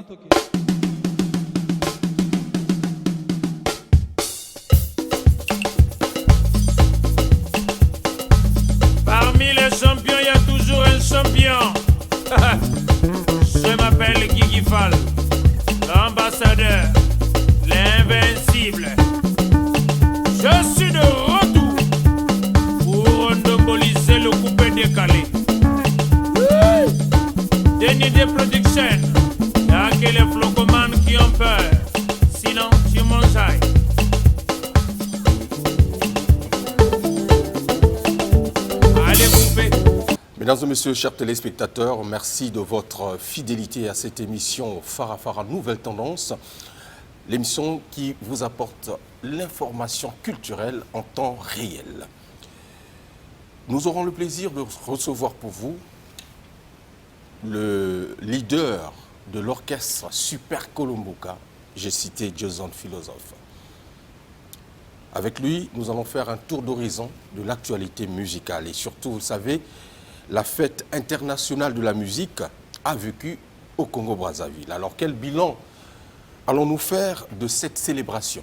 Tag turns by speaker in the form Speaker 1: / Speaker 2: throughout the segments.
Speaker 1: Parmi les champions, il y a toujours un champion. Je m'appelle Guigui Fall, l'ambassadeur, l'invincible. Je suis de retour pour monopoliser le coupé décalé. Denis de Production, y'a que les flocomanes qui ont peur. Sinon, tu mangeailles. Allez, coupé.
Speaker 2: Mesdames et messieurs, chers téléspectateurs, merci de votre fidélité à cette émission Farafara Nouvelle Tendance, l'émission qui vous apporte l'information culturelle en temps réel. Nous aurons le plaisir de recevoir pour vous le leader de l'orchestre Super Colomboka, j'ai cité Jozon Philosophe. Avec lui, nous allons faire un tour d'horizon de l'actualité musicale et surtout, vous savez, la fête internationale de la musique a vécu au Congo-Brazzaville. Alors, quel bilan allons-nous faire de cette célébration?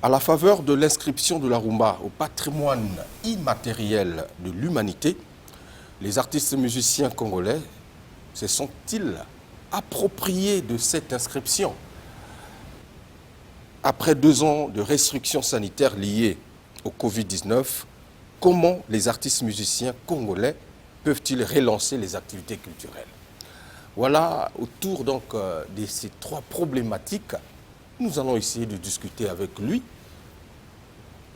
Speaker 2: À la faveur de l'inscription de la rumba au patrimoine immatériel de l'humanité, les artistes et musiciens congolais se sont-ils appropriés de cette inscription? Après 2 ans de restrictions sanitaires liées au Covid-19, comment les artistes musiciens congolais peuvent-ils relancer les activités culturelles? Voilà, autour donc de ces 3 problématiques, nous allons essayer de discuter avec lui.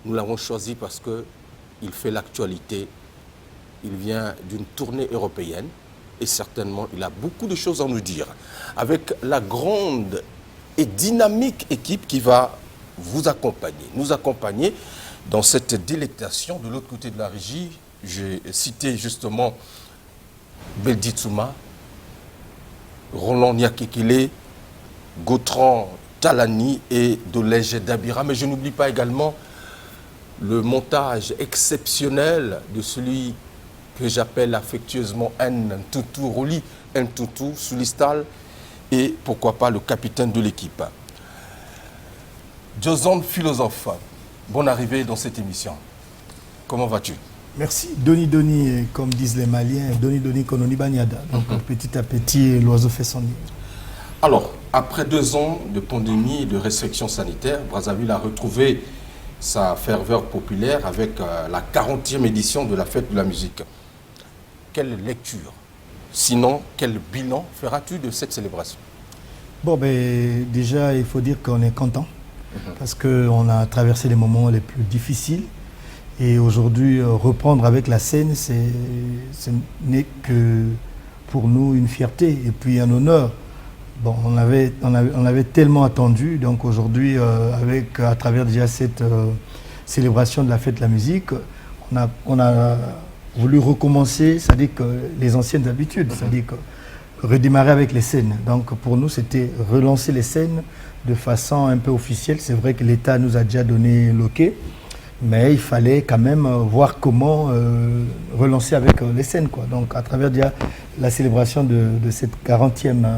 Speaker 2: Nous l'avons choisi parce qu'il fait l'actualité. Il vient d'une tournée européenne et certainement il a beaucoup de choses à nous dire. Avec la grande et dynamique équipe qui va vous accompagner, nous accompagner dans cette délectation. De l'autre côté de la régie, j'ai cité justement Beldi Tsuma, Roland Niakekele, Gautran Talani et Dolège Dabira. Mais je n'oublie pas également le montage exceptionnel de celui que j'appelle affectueusement Ntutu Roli, Ntutu Sulistal et pourquoi pas le capitaine de l'équipe. Jozon Philosophe, bonne arrivée dans cette émission. Comment vas-tu?
Speaker 3: Merci. Doni Doni, comme disent les Maliens, Doni Doni Kononi Banyada. Donc petit à petit, l'oiseau fait son nid.
Speaker 2: Alors, après 2 ans de pandémie et de restrictions sanitaires, Brazzaville a retrouvé sa ferveur populaire avec la 40e édition de la fête de la musique. Quelle lecture, sinon quel bilan feras-tu de cette célébration?
Speaker 3: Bon, ben, déjà, il faut dire qu'on est content parce qu'on a traversé les moments les plus difficiles. Et aujourd'hui, reprendre avec la scène, ce n'est que pour nous une fierté et puis un honneur. Bon, on avait tellement attendu, donc aujourd'hui, à travers déjà cette célébration de la fête de la musique, on a voulu recommencer, c'est-à-dire que les anciennes habitudes, c'est-à-dire que redémarrer avec les scènes. Donc pour nous, c'était relancer les scènes de façon un peu officielle. C'est vrai que l'État nous a déjà donné l'OK, mais il fallait quand même voir comment relancer avec les scènes, quoi. Donc à travers déjà la célébration de cette 40e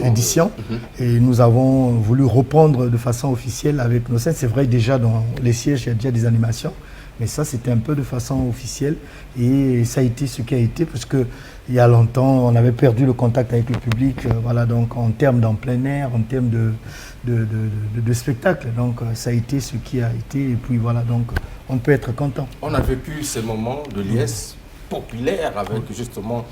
Speaker 3: édition. Et nous avons voulu reprendre de façon officielle avec nos scènes. C'est vrai, déjà dans les sièges, il y a déjà des animations, mais ça, c'était un peu de façon officielle. Et ça a été ce qui a été, parce qu'il y a longtemps, on avait perdu le contact avec le public, voilà, donc en termes d'en plein air, en termes de spectacle. Donc ça a été ce qui a été, et puis voilà, donc on peut être content.
Speaker 2: On a vécu ces moments de liesse populaire avec justement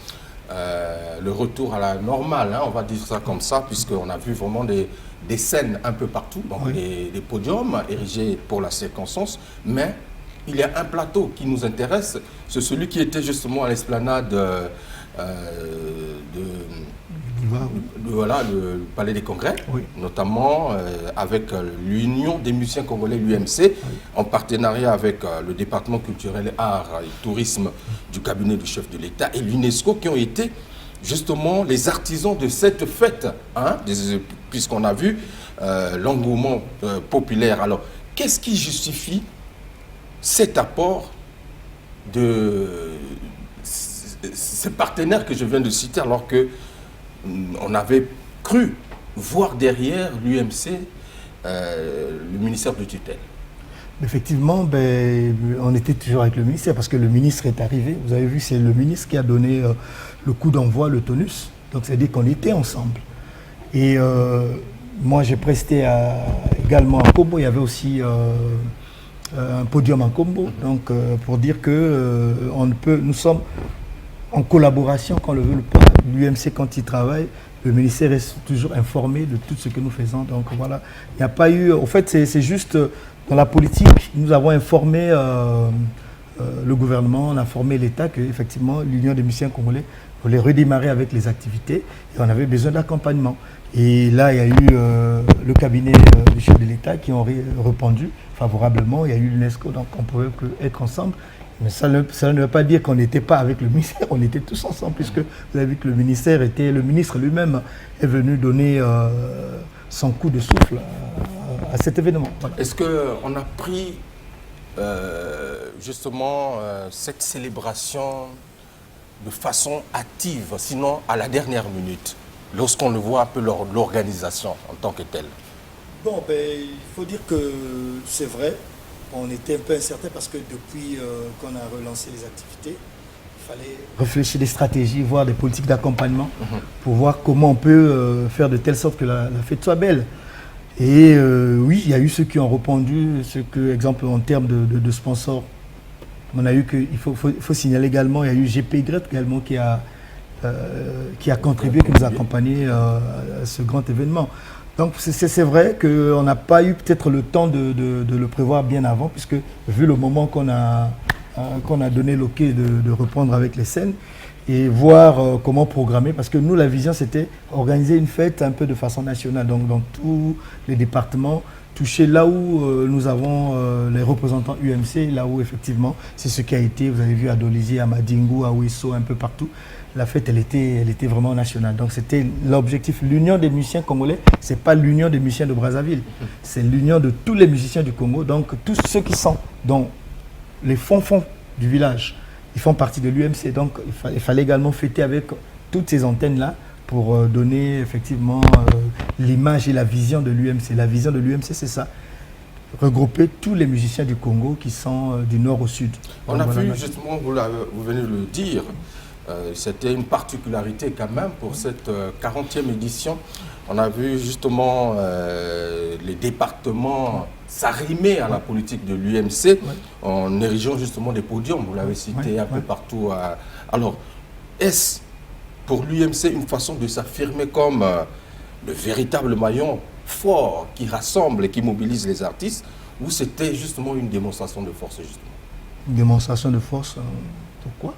Speaker 2: le retour à la normale, hein, on va dire ça comme ça, puisqu'on a vu vraiment des scènes un peu partout, donc des podiums érigés pour la circonstance, mais il y a un plateau qui nous intéresse, c'est celui qui était justement à l'esplanade voilà, le Palais des Congrès, notamment avec l'Union des musiciens congolais, l'UMC, en partenariat avec le département culturel, arts et tourisme du cabinet du chef de l'État et l'UNESCO, qui ont été justement les artisans de cette fête, hein, puisqu'on a vu l'engouement populaire. Alors, qu'est-ce qui justifie cet apport ces partenaires que je viens de citer, alors que on avait cru voir derrière l'UMC le ministère de tutelle.
Speaker 3: Effectivement, on était toujours avec le ministère parce que le ministre est arrivé. Vous avez vu, c'est le ministre qui a donné le coup d'envoi, le tonus. Donc, c'est-à-dire qu'on était ensemble. Et moi, j'ai presté également à Kombo. Il y avait aussi un podium en Kombo. Donc, pour dire que nous sommes en collaboration quand on le veut pas. L'UMC, quand il travaille, le ministère est toujours informé de tout ce que nous faisons. Donc, voilà. Il n'y a pas eu... En fait, c'est juste... Dans la politique, nous avons informé le gouvernement, on a informé l'État qu'effectivement, l'Union des musiciens congolais voulait redémarrer avec les activités et on avait besoin d'accompagnement. Et là, il y a eu le cabinet du chef de l'État qui ont répondu favorablement. Il y a eu l'UNESCO, donc on pouvait être ensemble. Mais ça ne veut pas dire qu'on n'était pas avec le ministère, on était tous ensemble, puisque vous avez vu que le ministre lui-même est venu donner son coup de souffle à cet événement. Voilà.
Speaker 2: Est-ce qu'on a pris justement cette célébration de façon active, sinon à la dernière minute, lorsqu'on le voit un peu l'organisation en tant que telle?
Speaker 3: Bon, il faut dire que c'est vrai, on était un peu incertain parce que depuis qu'on a relancé les activités, il fallait réfléchir des stratégies, voir des politiques d'accompagnement pour voir comment on peut faire de telle sorte que la fête soit belle. Et oui, il y a eu ceux qui ont répondu, exemple en termes de sponsors, on a eu il faut signaler également, il y a eu GPY également qui a contribué, qui nous a accompagnés à ce grand événement. Donc c'est vrai qu'on n'a pas eu peut-être le temps de le prévoir bien avant, puisque vu le moment qu'on a donné l'ok de reprendre avec les scènes, et voir comment programmer, parce que nous, la vision, c'était organiser une fête un peu de façon nationale, donc dans tous les départements, toucher là où nous avons les représentants UMC, là où effectivement, c'est ce qui a été, vous avez vu à Dolisie, à Madingu, à Ouesso, un peu partout, la fête, elle était vraiment nationale. Donc c'était l'objectif. L'union des musiciens congolais, ce n'est pas l'union des musiciens de Brazzaville, c'est l'union de tous les musiciens du Congo, donc tous ceux qui sont dans les fonds du village, ils font partie de l'UMC, donc il fallait également fêter avec toutes ces antennes-là pour donner effectivement l'image et la vision de l'UMC. La vision de l'UMC, c'est ça, regrouper tous les musiciens du Congo qui sont du nord au sud.
Speaker 2: On a vu justement, vous venez de le dire, c'était une particularité quand même pour cette 40e édition. On a vu justement les départements s'arrimer à la politique de l'UMC en érigeant justement des podiums, vous l'avez cité un peu partout. Alors, est-ce pour l'UMC une façon de s'affirmer comme le véritable maillon fort qui rassemble et qui mobilise les artistes, ou c'était justement une démonstration de force justement?
Speaker 3: Une démonstration de force, pourquoi?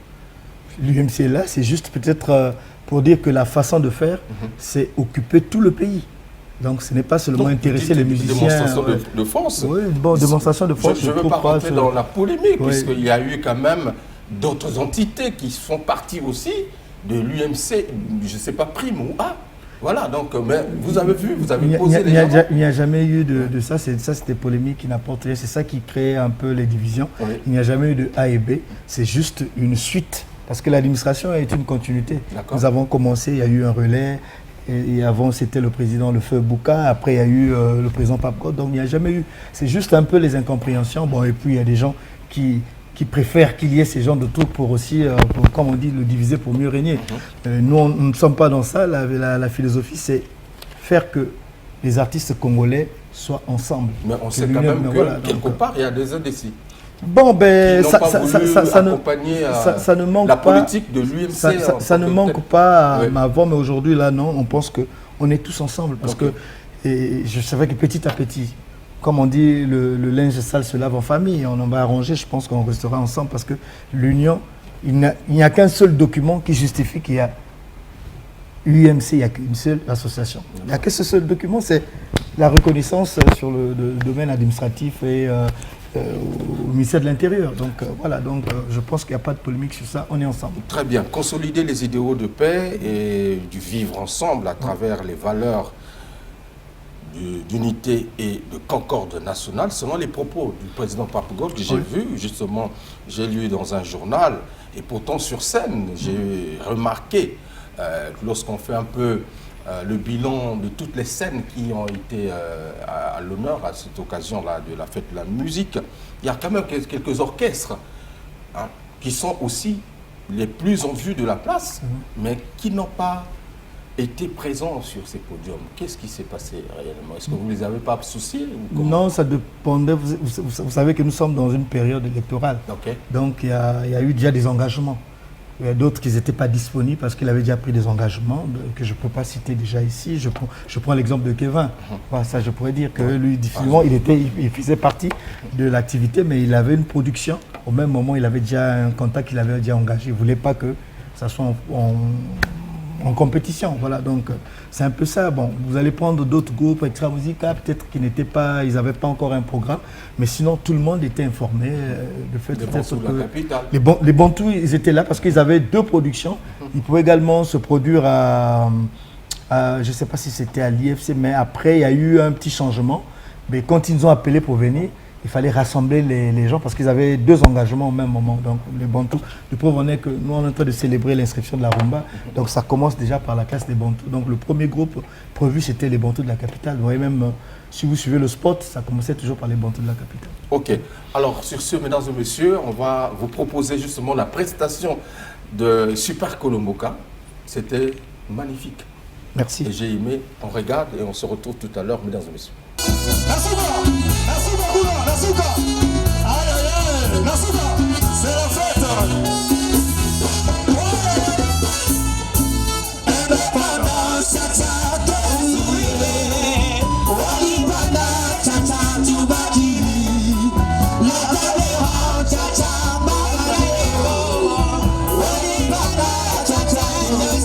Speaker 3: L'UMC est là, c'est juste peut-être pour dire que la façon de faire, c'est occuper tout le pays. Donc ce n'est pas seulement intéresser les musiciens.
Speaker 2: Démonstration de force.
Speaker 3: Oui, bon, démonstration de force.
Speaker 2: Je ne veux pas rentrer dans la polémique, puisqu'il y a eu quand même d'autres entités qui font partie aussi de l'UMC, je ne sais pas, Prime ou A. Voilà, donc mais vous avez vu, vous avez posé les gens.
Speaker 3: Il n'y a jamais eu de ça, c'était polémique qui n'apporte rien, c'est ça qui crée un peu les divisions. Oui. Il n'y a jamais eu de A et B, c'est juste une suite, parce que l'administration est une continuité. Nous avons commencé, il y a eu un relais, et avant c'était le président Le Feu Bouka, après il y a eu le président Papko, donc il n'y a jamais eu, c'est juste un peu les incompréhensions. Bon, et puis il y a des gens qui préfèrent qu'il y ait ces genres de trucs pour aussi, comme on dit, le diviser pour mieux régner. Nous, on ne sommes pas dans ça. La philosophie, c'est faire que les artistes congolais soient ensemble.
Speaker 2: Mais on sait quand même que quelque part, il y a des indécis.
Speaker 3: Bon, ça ne manque
Speaker 2: la
Speaker 3: pas.
Speaker 2: La politique de l'UMC.
Speaker 3: Ça ne manque pas avant, mais aujourd'hui, là, non. On pense qu'on est tous ensemble. Parce que c'est vrai que petit à petit, comme on dit, le linge sale se lave en famille. On en va arranger, je pense qu'on restera ensemble parce que l'union, il n'y a qu'un seul document qui justifie qu'il y a UMC, il n'y a qu'une seule association. Il n'y a que ce seul document, c'est la reconnaissance sur le domaine administratif et au ministère de l'Intérieur. Donc voilà, je pense qu'il n'y a pas de polémique sur ça, on est ensemble.
Speaker 2: Très bien, consolider les idéaux de paix et du vivre ensemble à travers les valeurs d'unité et de concorde nationale, selon les propos du président Pape Gaulle que j'ai vu, justement, j'ai lu dans un journal, et pourtant sur scène, j'ai remarqué, lorsqu'on fait un peu le bilan de toutes les scènes qui ont été à l'honneur à cette occasion-là de la fête de la musique, il y a quand même quelques orchestres hein, qui sont aussi les plus en vue de la place, mais qui n'ont pas été présents sur ces podiums. Qu'est-ce qui s'est passé réellement? Est-ce que vous ne les avez pas associés ou
Speaker 3: Non, ça dépendait. Vous savez que nous sommes dans une période électorale.
Speaker 2: Okay.
Speaker 3: Donc il y a eu déjà des engagements. Il y a d'autres qui n'étaient pas disponibles parce qu'il avait déjà pris des engagements que je ne peux pas citer déjà ici. Je prends l'exemple de Kevin. Voilà, ça, je pourrais dire que lui, difficilement, il faisait partie de l'activité, mais il avait une production. Au même moment, il avait déjà un contact qu'il avait déjà engagé. Il ne voulait pas que ça soit en compétition. Voilà, donc c'est un peu ça. Bon, vous allez prendre d'autres groupes extra musica, peut-être qu'ils n'étaient pas, ils n'avaient pas encore un programme, mais sinon tout le monde était informé de fait que les Bantous, ils étaient là parce qu'ils avaient deux productions. Ils pouvaient également se produire à je ne sais pas si c'était à l'IFC, mais après il y a eu un petit changement. Mais quand ils nous ont appelés pour venir, il fallait rassembler les gens parce qu'ils avaient deux engagements au même moment. Donc les Bantous, le preuve en est que nous on est en train de célébrer l'inscription de la rumba. Donc ça commence déjà par la classe des Bantous. Donc le premier groupe prévu c'était les Bantous de la capitale. Vous voyez même si vous suivez le spot, ça commençait toujours par les Bantous de la capitale.
Speaker 2: Ok. Alors sur ce, mesdames et messieurs, on va vous proposer justement la prestation de Super Colomboka. C'était magnifique.
Speaker 3: Merci.
Speaker 2: Et j'ai aimé. On regarde et on se retrouve tout à l'heure, mesdames et messieurs.
Speaker 4: Merci beaucoup, Nasuka. Aïe, aïe, aïe, Nasuka, c'est la fête. Indépendance, tata, tourné. Walibana, tata, tubaki. La tadéra, tata, magaleo. Walibana, tata, tourné.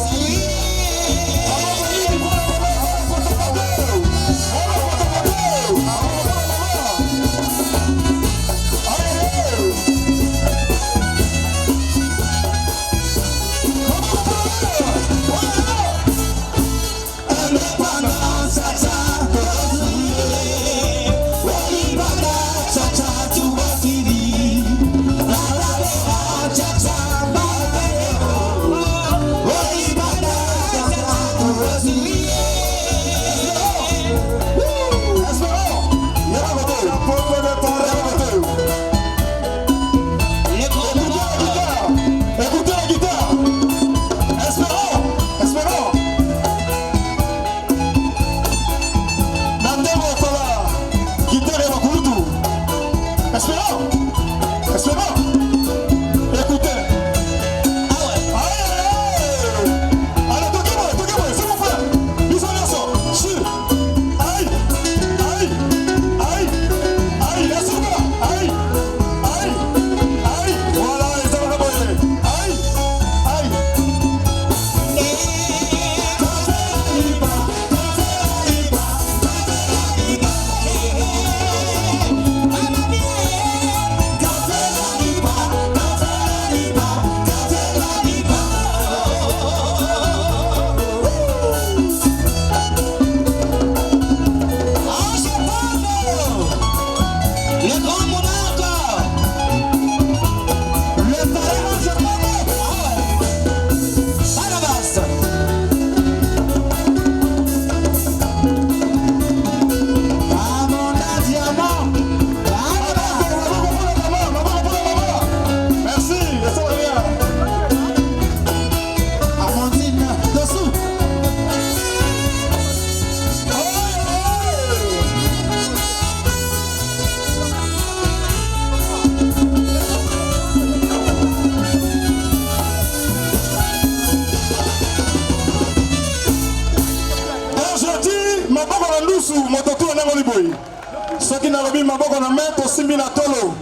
Speaker 4: Soki na lobi maboko na main to simbi na tolo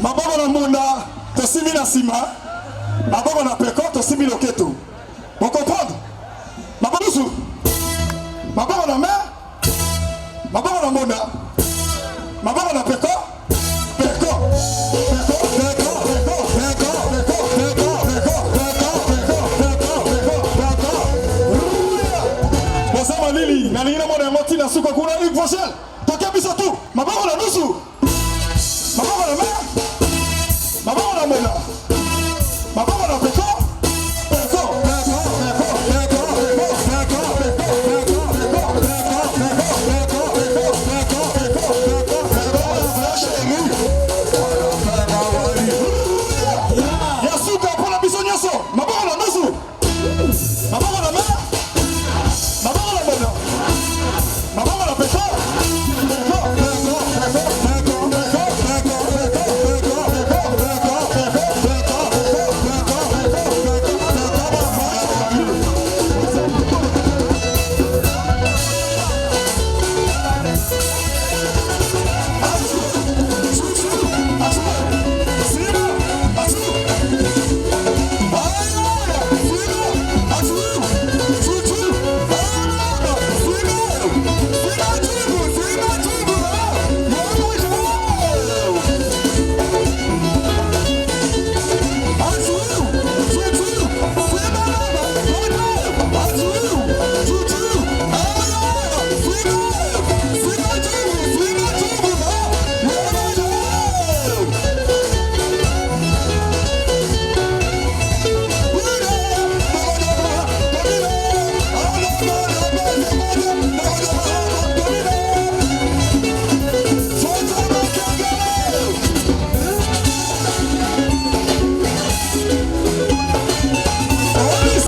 Speaker 4: maboko na munda to simbi na sima maboko na peko to simbi loketo. Vous comprenez? Maboko na main maboko na munda maboko na peko peko Lili, nalingi namona yango ntina suka kuna Hugues Vogel toke biso tu maboko na nusu maboko na mer maboko na mona maboko na peko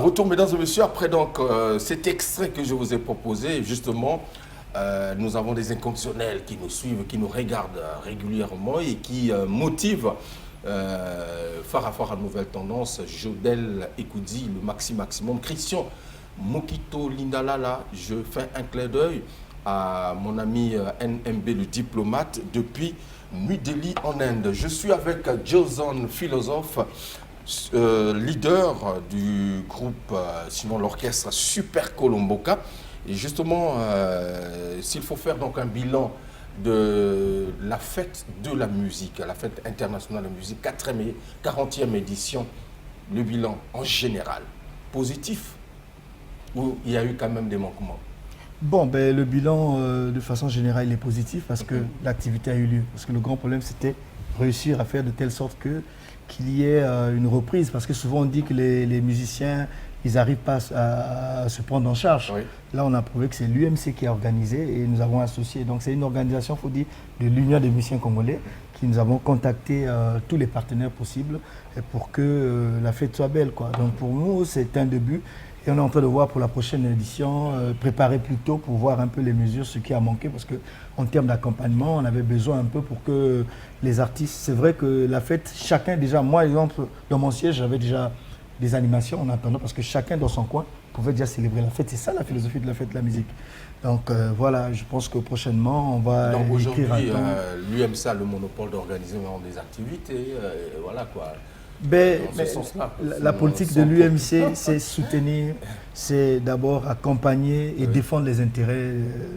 Speaker 2: Retour, mesdames et messieurs, après donc cet extrait que je vous ai proposé, justement, nous avons des inconditionnels qui nous suivent, qui nous regardent régulièrement et qui motivent phare à phare à Nouvelle Tendance, Jodel Ekoudi, le maximum, Christian Mokito Lindalala. Je fais un clin d'œil à mon ami NMB, le diplomate, depuis New Delhi en Inde. Je suis avec Joson Philosophe, leader du groupe, sinon l'orchestre Super Colomboka. Et justement, s'il faut faire donc un bilan de la fête de la musique, la fête internationale de la musique, 40e édition, le bilan en général, positif ou il y a eu quand même des manquements?
Speaker 3: Bon, ben, le bilan, de façon générale, il est positif parce que l'activité a eu lieu. Parce que le grand problème, c'était réussir à faire de telle sorte qu'il y ait une reprise. Parce que souvent, on dit que les musiciens, ils n'arrivent pas à se prendre en charge. Oui. Là, on a prouvé que c'est l'UMC qui a organisé et nous avons associé. Donc, c'est une organisation, il faut dire, de l'Union des musiciens congolais qui nous avons contacté tous les partenaires possibles pour que la fête soit belle, quoi. Donc, pour nous, c'est un début. Et on est en train de voir pour la prochaine édition, préparer plus tôt pour voir un peu les mesures, ce qui a manqué. Parce qu'en termes d'accompagnement, on avait besoin un peu pour que les artistes... C'est vrai que la fête, chacun déjà... Moi, par exemple, dans mon siège, j'avais déjà des animations en attendant parce que chacun dans son coin pouvait déjà célébrer la fête. C'est ça la philosophie de la fête de la musique. Donc voilà, je pense que prochainement, on va...
Speaker 2: Donc aujourd'hui, l'UMC a le monopole d'organiser des activités, voilà quoi.
Speaker 3: Mais la politique de l'UMC, c'est soutenir, c'est d'abord accompagner et défendre les intérêts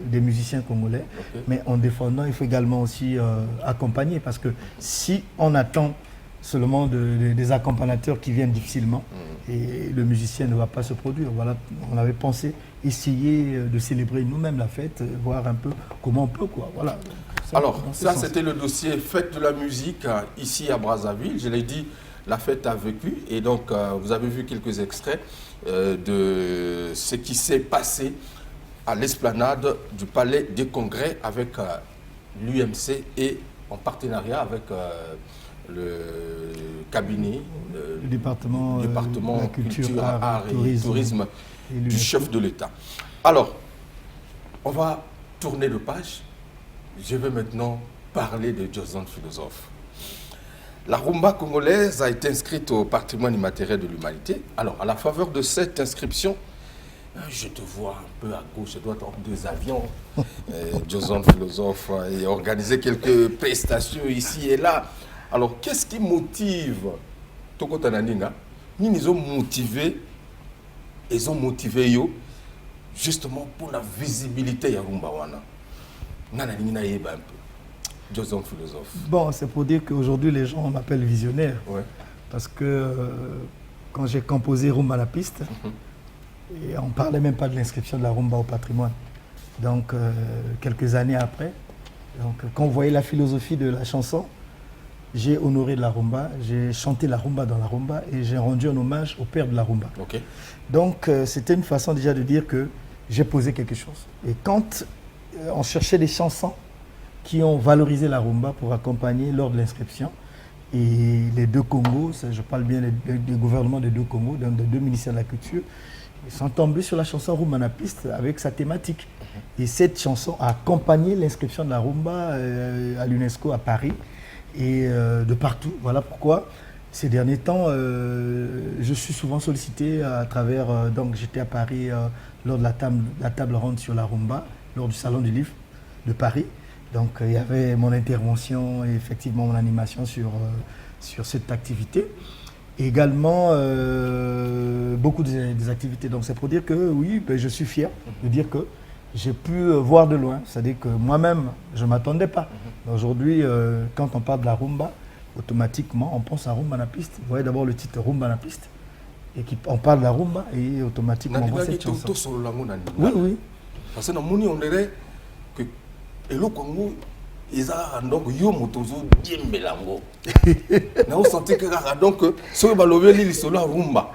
Speaker 3: des musiciens congolais. Okay. Mais en défendant, il faut également aussi accompagner parce que si on attend seulement des accompagnateurs qui viennent difficilement et le musicien ne va pas se produire. Voilà, on avait pensé essayer de célébrer nous-mêmes la fête, voir un peu comment on peut, quoi. Voilà.
Speaker 2: Alors, ça c'était le dossier fête de la musique ici à Brazzaville. Je l'ai dit, la fête a vécu et donc vous avez vu quelques extraits de ce qui s'est passé à l'esplanade du Palais des Congrès avec l'UMC et en partenariat avec le cabinet,
Speaker 3: le département
Speaker 2: de la culture, art et tourisme du chef de l'État. Alors, on va tourner de page. Je vais maintenant parler de Joson Philosophe. La rumba congolaise a été inscrite au patrimoine immatériel de l'humanité. Alors, à la faveur de cette inscription, je te vois un peu à gauche, je dois avoir 2 avions. Joson Philosophe et organiser quelques prestations ici et là. Alors, qu'est-ce qui motive Toko Tananinga? Ils ont motivé yo, justement pour la visibilité de rumba wana. Nananina yeba un peu. Joson Philosophe. Bon,
Speaker 3: c'est pour dire qu'aujourd'hui, les gens m'appellent visionnaire. Ouais. Parce que quand j'ai composé Rumba à la piste, et on ne parlait même pas de l'inscription de la rumba au patrimoine. Donc, quelques années après, donc, quand vous voyez la philosophie de la chanson, j'ai honoré la rumba, j'ai chanté la rumba dans la rumba et j'ai rendu un hommage au père de la rumba.
Speaker 2: Ok.
Speaker 3: Donc, c'était une façon déjà de dire que j'ai posé quelque chose. Et quand on cherchait des chansons qui ont valorisé la rumba pour accompagner lors de l'inscription, et les deux Congos, je parle bien des gouvernements des deux Congos, donc des deux ministères de la Culture, ils sont tombés sur la chanson Rumba na piste avec sa thématique. Et cette chanson a accompagné l'inscription de la rumba à l'UNESCO à Paris et de partout. Voilà pourquoi ces derniers temps, je suis souvent sollicité à travers, donc j'étais à Paris lors de la table ronde sur la rumba, lors du Salon du Livre de Paris. Donc il y avait mon intervention et effectivement mon animation sur cette activité. Également beaucoup des activités. Donc c'est pour dire que oui, ben, je suis fier de dire que j'ai pu voir de loin. C'est-à-dire que moi-même, je ne m'attendais pas. Aujourd'hui, quand on parle de la rumba, automatiquement on pense à rumba na piste. Vous voyez d'abord le titre Rumba na piste. Et on parle de la rumba et automatiquement on voit cette chanson. Oui, oui.
Speaker 2: Parce que on dirait que et le Congo, ils ont donc yo motozo diembelango. Na on sentait que donc so ba lobeli li solo rumba.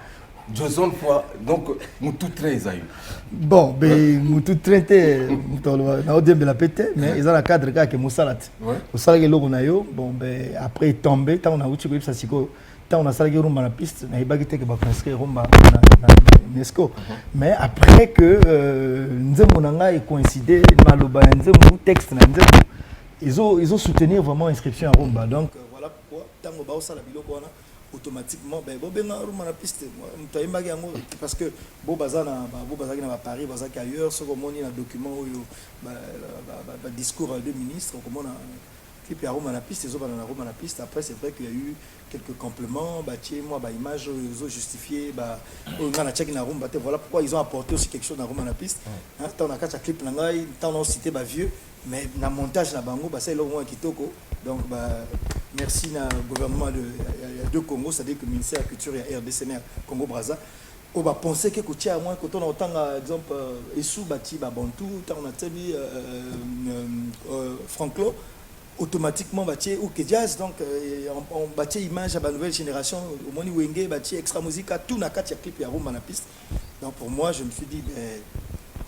Speaker 2: Jason fois donc mutu train ils a eu.
Speaker 3: Bon, ben mutu traité na diembela pété mais ils ont la cadre que musalat. Musala ke logo na yo, bon ben après tomber tant on a uti ko ça siko tant on a sala ke rumba na piste na ibagite ke ba inscrire rumba na UNESCO. Mais après que nzembo nanga est coïncidé maloba nzembo texte na nzembo ils ont soutenu vraiment l'inscription à rumba. Donc voilà pourquoi tant on ba osala biloko wana automatiquement ben bo benga rumba na piste muto imbagi yango parce que bo bazana na Paris bazaki ailleurs ce qu'on moni na document oyo ba discours de ministre comme on a clip ya rumba na piste ils ont na rumba na piste. Après c'est vrai qu'il y a eu quelques compléments moi image ils ont justifié on a check na rumba voilà pourquoi ils ont apporté aussi quelque chose dans rumba na piste hein tant on a catch clip na ngai tant on cité vieux mais na montage na bango c'est le moins kitoko. Donc merci na gouvernement de deux Congo, c'est-à-dire que le ministère de la Culture et RDC Congo Brazza on va penser que côté à moi quand on entend exemple Essou Bati Bantou tant on a tenu Franco automatiquement bâti ou que jazz donc on bâti image à la nouvelle génération au moins Wenge bâti extra musique à tout na quatre clip et rumba na piste. Donc pour moi je me suis dit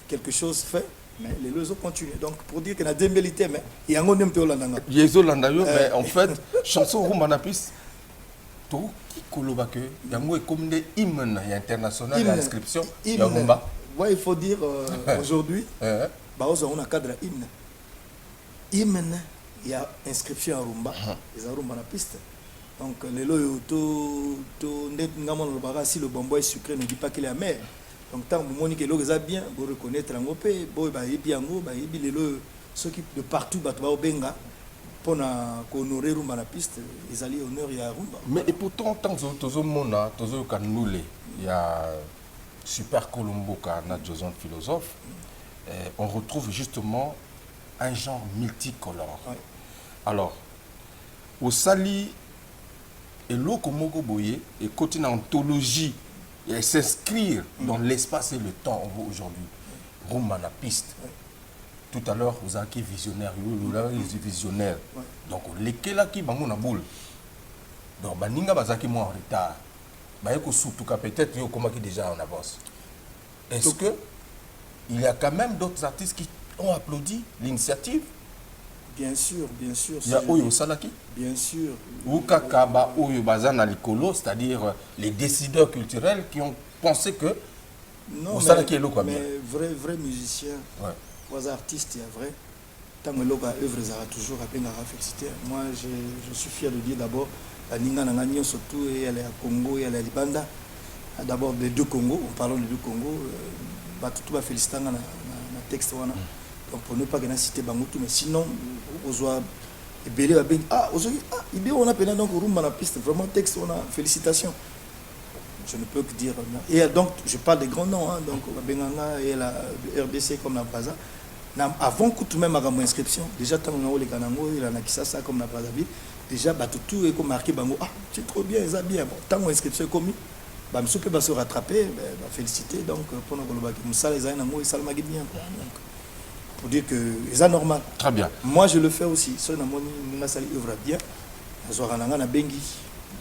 Speaker 3: quelque chose fait mais les deux autres continuent. Donc pour dire qu'il y a des belles mais il y a un autre peu l'andanga.
Speaker 2: Mais en fait chanson rumba na piste tout qui koloba que yango est comme des hymnes internationaux d'inscription ya rumba.
Speaker 3: Ouais, il faut dire aujourd'hui on a cadre hymne il y a inscription à rumba les rumba na piste. Donc les loyo to net ngamon le bara si le bonbon est sucré ne dit pas qu'il est amer. Donc tant que vous monique l'eau bien vous reconnaître l'angopé boy ba yebi yango ba yebi les loyo ceux qui de partout ba benga pour honorer rumba na piste ils allaient honneur ya rumba.
Speaker 2: Mais et pourtant tant tozo mona tozo kanule il y a Super Colombo na Jason philosophe on retrouve justement un genre multicolore. Ouais. Alors, au Sali, et l'Okomoko Boye, et côté une anthologie, et s'inscrire dans l'espace et le temps aujourd'hui. Rumba na piste. Ouais. Tout à l'heure, vous avez visionnaire, les visionnaires. Ouais. Donc, lesquels qui bango na boule. Donc, baninga bazaki moins en retard. Bayeko surtout peut-être yo comment qui déjà en avance. Est-ce que il y a quand même d'autres artistes qui ont applaudi l'initiative?
Speaker 3: Bien sûr.
Speaker 2: Il y a Oyo Salaki.
Speaker 3: Bien sûr.
Speaker 2: Ou Kakaba Oyo Bazana Likolo, c'est-à-dire les décideurs culturels qui ont pensé que
Speaker 3: non, mais vrai musicien, ouais. Artistes, il y a vrai. Tant que l'œuvre sera toujours à peine à féliciter. Moi, je suis fier de dire d'abord, la Ninga Nanganyo surtout, et elle est à Congo et elle est à Libanda. D'abord des deux Congos, en parlant des deux Congos, tout va féliciter dans le texte. Donc pour ne pas gagner cité Bangotou, mais sinon, aujourd'hui, on a peine donc rumba na piste, vraiment texte, on a félicitations. Je ne peux que dire. Et donc, je parle des grands noms, hein, donc Benganga et la RDC comme la Braza. Avant tout même à mon inscription, déjà, tant qu'on a les Kanango, il y a Kisasa comme la Brazzaville, déjà, tout est comme marqué Bango. Ah, c'est trop bien, ça bien. Bon, tant qu'on inscription est commis, je peux se rattraper, féliciter. Donc, pour nous, Moussa, les Aïnamo, et Salmagui bien. pour dire que c'est normal.
Speaker 2: Très bien.
Speaker 3: Moi, je le fais aussi. Si on a mon sali œuvre bien, je suis na bengi.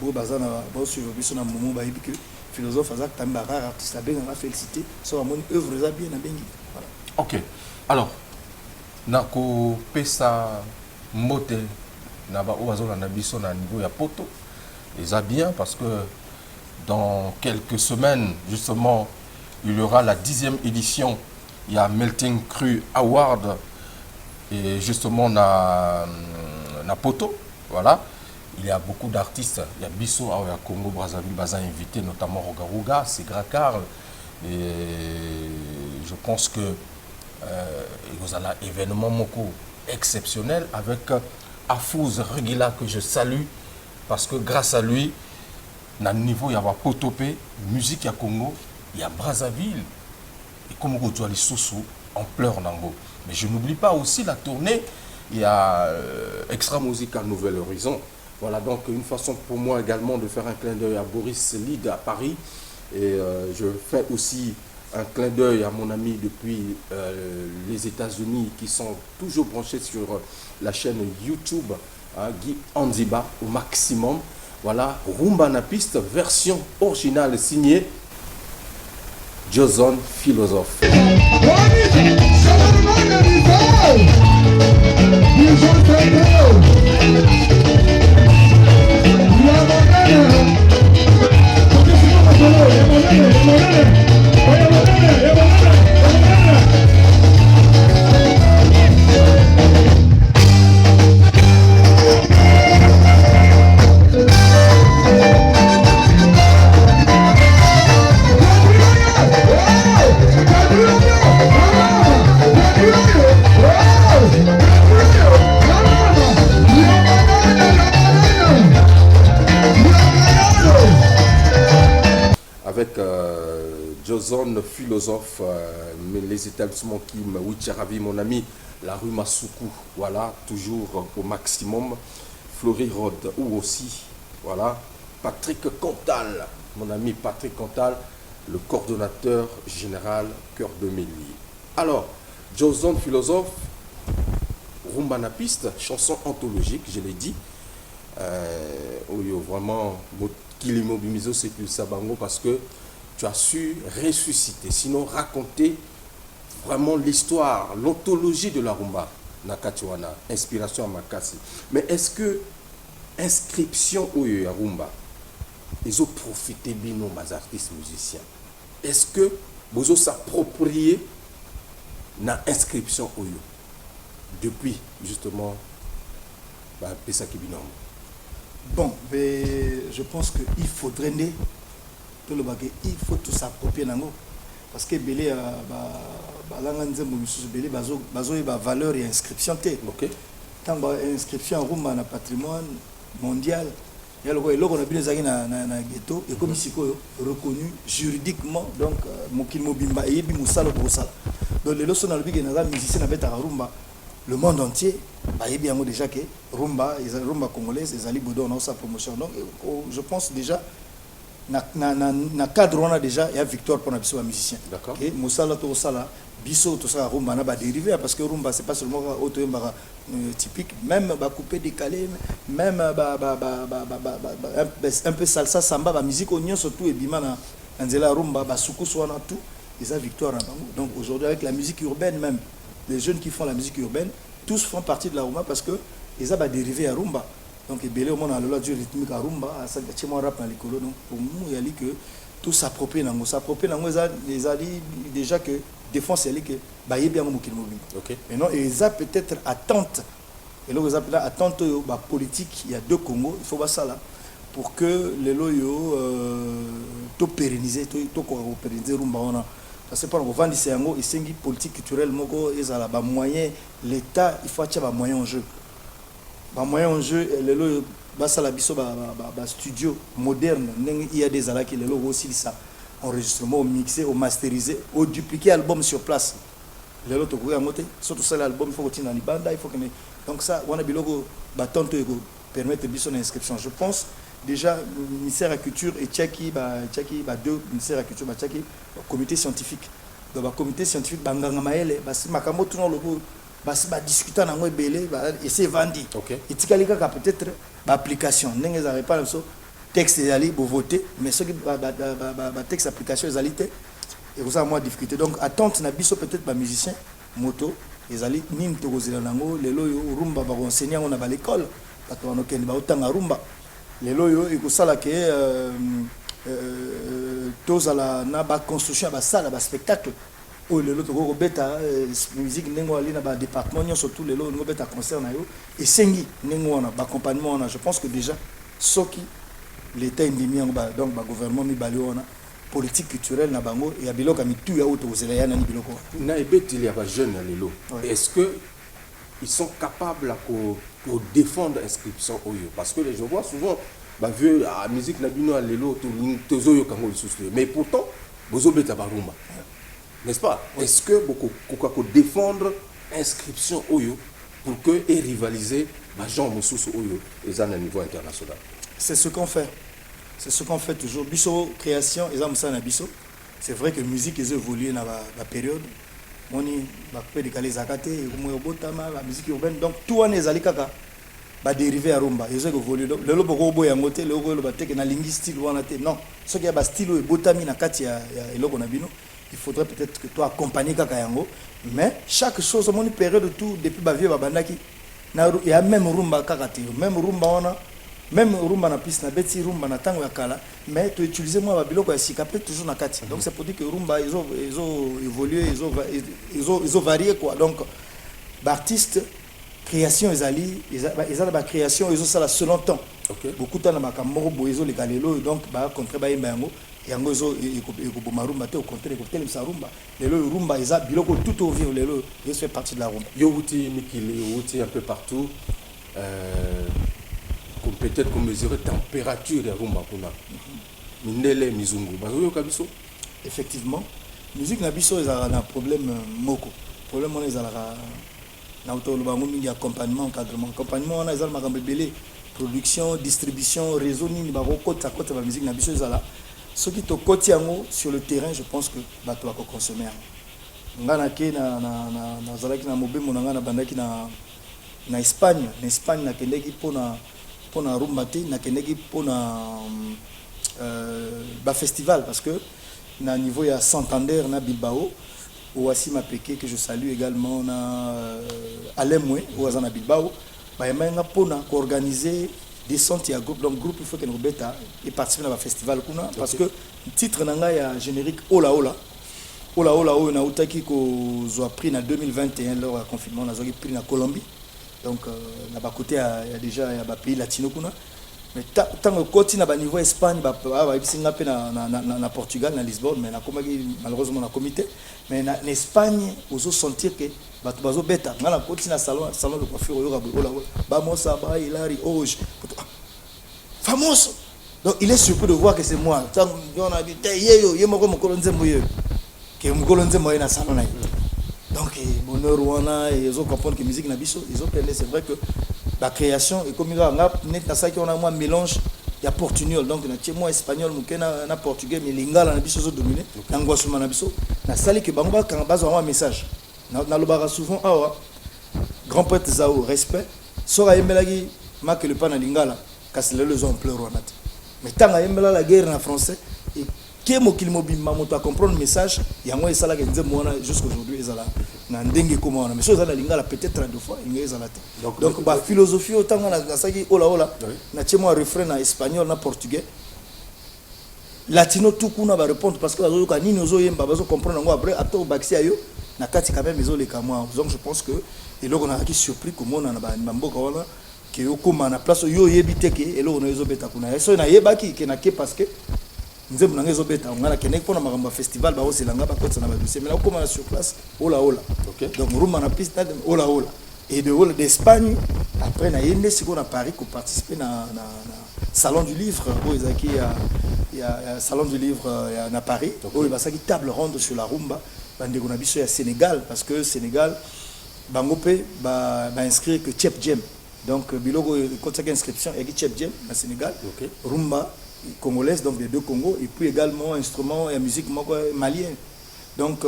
Speaker 3: Bo bazana bo suivre biso na moment ba que philosophe azak tamba rare artiste ben on a félicité. So mon œuvre za bien na bengi. Voilà.
Speaker 2: OK. Alors, nako pesa mbote na ba oazola na biso na niveau ya poto. Et ça bien parce que dans quelques semaines, justement, il y aura la 10e édition. Il y a Melting Cru Award et justement na poto. Voilà. Il y a beaucoup d'artistes. Il y a Bisso, il y a Congo, Brazzaville, Baza invité, notamment Rogaruga, c'est Gracar. Et je pense que il y a un événement moko exceptionnel avec Afouz Regila que je salue parce que grâce à lui, à niveau il y a Potopé, musique à Congo, il y a Brazzaville et comme tu as les sous en pleurs nango. Mais je n'oublie pas aussi la tournée. Il y a Extra Musique à Nouvel Horizon. Voilà donc une façon pour moi également de faire un clin d'œil à Boris Lide à Paris. Et je fais aussi un clin d'œil à mon ami depuis les États-Unis qui sont toujours branchés sur la chaîne YouTube, hein, Guy Anziba au maximum. Voilà, Rumba na piste, version originale signée Joson Philosophe. Avec Joson Philosophe, les établissements Kim, Wicharavi, mon ami, la rue Masuku, voilà, toujours au maximum, Fleury Road, ou aussi, voilà, Patrick Cantal, mon ami Patrick Cantal, le coordonnateur général Cœur de Mélier. Alors, Joson Philosophe, Rumba na piste, chanson anthologique, je l'ai dit, vraiment, Kilimo Bimizo, c'est plus Sabango parce que tu as su ressusciter, sinon raconter vraiment l'histoire, l'anthologie de la rumba, Nakatiwana, inspiration à Makasi. Mais est-ce que inscription au rumba, ils ont profité bien nos artistes musiciens? Est-ce que vous avez s'approprié na inscription au depuis justement Pesa Kibinom?
Speaker 3: Bon, mais je pense qu'il faudrait tout le bagage, il faut tout s'approprier nango parce que belé valeur et inscription té.
Speaker 2: OK.
Speaker 3: Tant inscription en rumba na patrimoine mondial, il y a le qu'on a bien les na ghetto et comme si reconnu juridiquement donc mokil mobimba et bi musalo bosala. Donc les leçons dans le big na musicien na beta rumba le monde entier il y a déjà que rumba congolaise et zali bodo on a sa promotion. Donc je pense déjà na cadre on a déjà il y a victoire pour les musiciens.
Speaker 2: D'accord.
Speaker 3: Et musala to sala biso to sa rumba na ba dérivé parce que rumba c'est pas seulement auto typique, même coupé décalé, même un peu salsa samba ba musique oignon surtout et bima na nzela rumba ba suku soana tout et ça victoire. Donc aujourd'hui avec la musique urbaine même les jeunes qui font la musique urbaine, tous font partie de la rumba parce que ils ont dérivé à rumba. Donc il y a la loi du rythmique à rumba, ça c'est moi rap dans les colos. Donc pour nous il y a que tout s'approprie dans ils ont dit déjà que défense elle que bah il y a bien
Speaker 2: OK.
Speaker 3: Maintenant ils ont peut-être attente et là ils ont attente politique, il y a deux Congo, il faut pas ça là pour que les loyaux tout pérenniser rumba on a. C'est pas vendre c'est et c'est une politique culturelle moko ezala ba moyen l'état il faut acheter ba moyen en jeu les lo ba sala biso ba studio moderne il y a des ala qui les lo aussi ça enregistrement au mixer au masteriser au dupliquer album sur place les lo to ko ngote surtout ça l'album il faut continuer dans banda il faut que donc ça on a bilogo ba tonto ego permettre biso l'inscription. Je pense déjà le ministère de la culture et deux ministères de la culture, comité scientifique le comité scientifique banganga maele basi makambo tout le monde basi ba discuter nango ebele ba essayer vandi etikali kaka peut-être ba application ndenge za pas so texte ezali bo voter mais ce qui ba texte application ezali te et vous avez moins difficulté donc attente na biso peut-être ba musicien moto ezali nini tokozela nango lelo yo rumba ba enseigner on a l'école bato banokende ba otanga rumba lelo yo ekosala ke tozala na ba construction ba salle ba spectacle o lelo toko beta musique nengo ali na ba département surtout lelo ngo beta concert na yo et sengi nengo na ba accompagnement na je pense que déjà soki l'état indimi ba donc ba gouvernement mi bali ona politique culturelle na bango et ya biloka mitu ya auto ozela ya na biloko
Speaker 2: na ebeti il y a ba jeunes lelo est-ce que ils sont capables de défendre l'inscription oyo parce que les gens voient souvent ba vieux la musique na bino lelo to zoyo kango lisusu mais pourtant bozo beta ba rumba. N'est-ce pas? Est-ce que beaucoup défendre inscription Oyo pour que et rivaliser Jean Moussous Oyo et à un niveau international?
Speaker 3: C'est ce qu'on fait. C'est ce qu'on fait toujours. Bisso création et ça na bisso. C'est vrai que musique est évolué dans la période. On y va décaler zakate et la musique urbaine donc tout on est allé kaka va dériver à rumba. Ils ont évolué. Le lobo boy en côté le lobo batek na linguistique ou en até non. Ce qui a ba style et botami na kati ya eloko na bino. Il faudrait peut-être que toi accompagner Kakayango, mais chaque chose, mon période de tout, depuis Bavie Babandaki, il y a même rumba Kakati, même rumba na piste, na beti rumba na tango ya kala, mais tu utilises moi Babilo quoi, si capé toujours na kati. Donc c'est pour dire que rumba ils ont évolué, ils ont varié quoi. Donc l'artiste création ils ont la création, ils ont ça selon temps. Beaucoup de temps na makamoro ils ont les galelo donc ba contre ba imbango. Yango zo ekoboma rumba te au contraire ekotele sa rumba lelo rumba eza biloko tout au vivre lelo je fais partie de la rumba
Speaker 2: yo wuti mikili yo wuti un peu partout peut-être qu'on mesure température de rumba kuna mindele mizungu ba yo kabiso
Speaker 3: effectivement musique na biso eza na problème moko problème on eza na auto lo bango mingi accompagnement accompagnement on eza makambe belé production distribution réseau ni ba kokota kota ba musique na biso eza là. Ce qui te côté sur le terrain, je pense que bah tu vas consommer. Ngana ke na zalaki na mobile monanga na bandaki na Espagne na kendeki pona rumba te na kendeki pona ba festival parce que na niveau ya Santander na Bilbao ou Asima Peke que je salue également na Alemwe ou azana Bilbao ba yanga pona organiser descente à groupe donc groupe il faut que nous bêta et participer à la festival kuna parce que titre nanga ya générique Ola Ola on a utaki ko zo pris en 2021 lors du confinement on a pris na Colombie donc na ba côté il y a déjà il y a ba pays latino kuna mais tant que côté na ba niveau Espagne ba bisinga pe na Portugal na Lisbonne mais na komaki malheureusement na comité mais na Espagne ozo sentir que bato bazo beta ngala côté na salon de coiffure yo Ola ba mosa ba Hilary Oge famoso donc il est surpris de voir que c'est moi tant on a dit ye moko mokolo nzembo ye que mokolo nzembo ye na salon na donc bonheur wana et ils ont compris que musique na biso ils ont perdu c'est vrai que la création et comme il y a net na ça qui on a moins mélange il y a portugnol donc na tchemo espagnol mukena na portugais mais lingala na biso zo dominer na ngwasuma na biso na sali que bango ba quand bazo un message na lobara souvent awa grand poète Zao respect sora yemelaki marque le pas na lingala kasi lelo zo en pleurs wana mais tanga yemela la guerre en français et que mokili mobimba moto a comprendre message yango esala ke nzembo wana jusqu'aujourd'hui ezala na ndenge comment on mais so ezala lingala peut-être 32 fois il ezala donc ba philosophie autant na saki ola na tchemo refrain na espagnol na portugais latino tout kuna ba répondre parce que bazo ka nini ozo yemba bazo comprendre ngo après ato baxi ayo na kati quand même ezo le kamwa donc je pense que et là on a qui surpris comment on a ba mboka wana que yo koma na place yo yebite ke et là on ezo beta kuna so na yebaki ke na ke parce que nzembo nanga ezo beta ngala kene pona makambo festival ba oselanga ba kotsa na ba dossier mais là comment sur place ola donc rumba na piste ola et d'Espagne après na yende siko na Paris pour participer na salon du livre il y a salon du livre na Paris où il va s'agir table ronde sur la rumba bandeko na biso ya Sénégal parce que Sénégal bango pe ba inscrire que Chep Jem donc bilogo quand ça inscription et Chep Jem na Sénégal rumba congolaise donc les deux Congos et puis également instruments et musique malien Donc,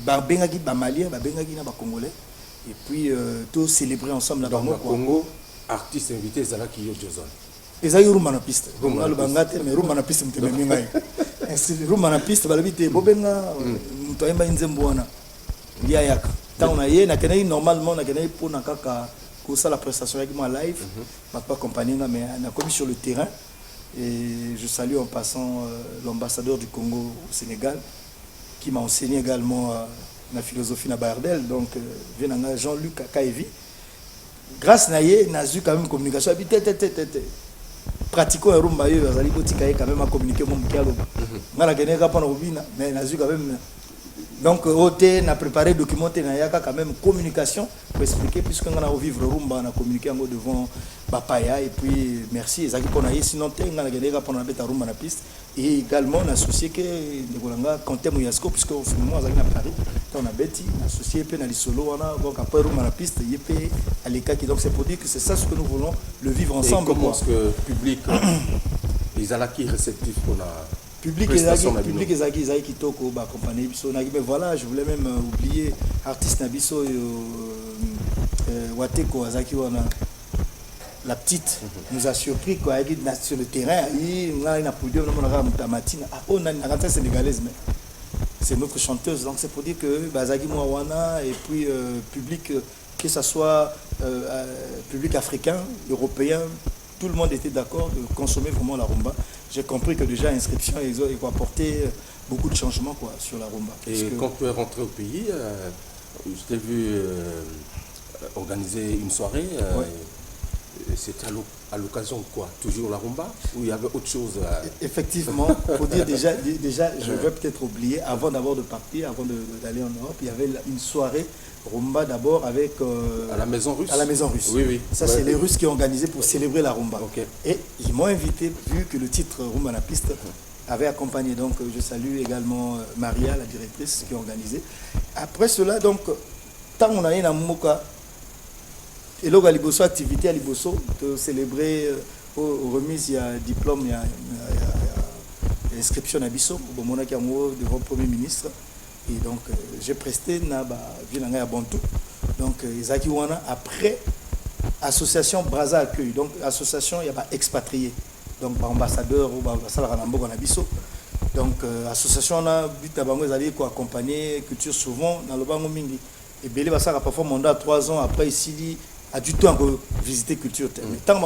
Speaker 3: bengaki ba malien, bengaki na ba congolais et puis tout célébrer ensemble là-bas.
Speaker 2: Dans le Congo, artistes invités c'est là qui est Jason.
Speaker 3: Ezali rumba na piste. Rumba le bangate mais rumba na piste muteme mingai. Rumba na piste balabite bobenga mutoyemba nzembo wana. Dia yaka. Tant on a yé na kenai normalement na kenai pour na kaka ko ça la prestation avec moi live. M'a pas accompagné mais on a commis sur le terrain et je salue en passant l'ambassadeur du Congo au Sénégal qui m'a enseigné également la philosophie na Bardel donc venanga Jean-Luc Kaevi. Grâce na yé na eu quand même communication habité pratiquons un rumba yo azali botika quand même à communiquer mon kialo ngala gene ka pana obina mais na quand même donc OT n'a préparé documenté na yaka quand même communication pour expliquer puisque on a vivre rumba na communiquer en devant Bapaya et puis merci ezaki pona ye sinon te ngala gene ka pana beta rumba na piste et également on a associé que de Golanga Contem Yasko puisque au moment azaki na Paris on a beti associé pe na lisolo wana donc après rumba na piste yepé à l'écart donc c'est pour dire que c'est ça ce que nous voulons le vivre ensemble.
Speaker 2: Et comment est-ce que le public ils allaient qui réceptif pour la
Speaker 3: public ezaki kitoko ba accompagner biso na mais voilà je voulais même oublier artiste na biso Wateko azaki wana la petite nous a surpris quoi sur le terrain il a produit vraiment la matina on a une sénégalaise mais c'est notre chanteuse donc c'est pour dire que bazaki Mwawana et puis public que ça soit public africain européen tout le monde était d'accord de consommer vraiment la rumba. J'ai compris que déjà l'inscription il va apporter beaucoup de changements quoi sur la rumba.
Speaker 2: Et quand tu es rentré au pays, je t'ai vu organiser une soirée. Ouais. C'était à l'occasion de quoi? Toujours la rumba ou il y avait autre chose
Speaker 3: Effectivement, pour dire déjà je vais peut-être oublier, avant d'abord de partir, avant d'aller en Europe, il y avait une soirée rumba d'abord avec...
Speaker 2: à la Maison Russe.
Speaker 3: À la Maison Russe.
Speaker 2: Oui, oui.
Speaker 3: Ça, c'est les Russes qui ont organisé pour célébrer la rumba.
Speaker 2: Okay.
Speaker 3: Et ils m'ont invité, vu que le titre Rumba na piste avait accompagné. Donc, je salue également Maria, la directrice, qui a organisé. Après cela, donc, tant on a eu un moka, et là, à Liboso, activité à Liboso, de célébrer aux remises, il y a un diplôme, il y a inscription à Bisso, au moment devant le Premier ministre. Et donc, j'ai presté na Vilanga Bantou. Donc, Isaki Wana, après, association Braza Accueil. Donc, association, il y a expatrié. Donc, ambassadeur ou Salaranambo en Abisso. Donc, association, on a but à Bango, ils accompagner culture souvent dans le Bango Mingi. Et Bélé Bassara a parfois mandat 3 ans après ici, a du temps pour visiter culture. Mais tant que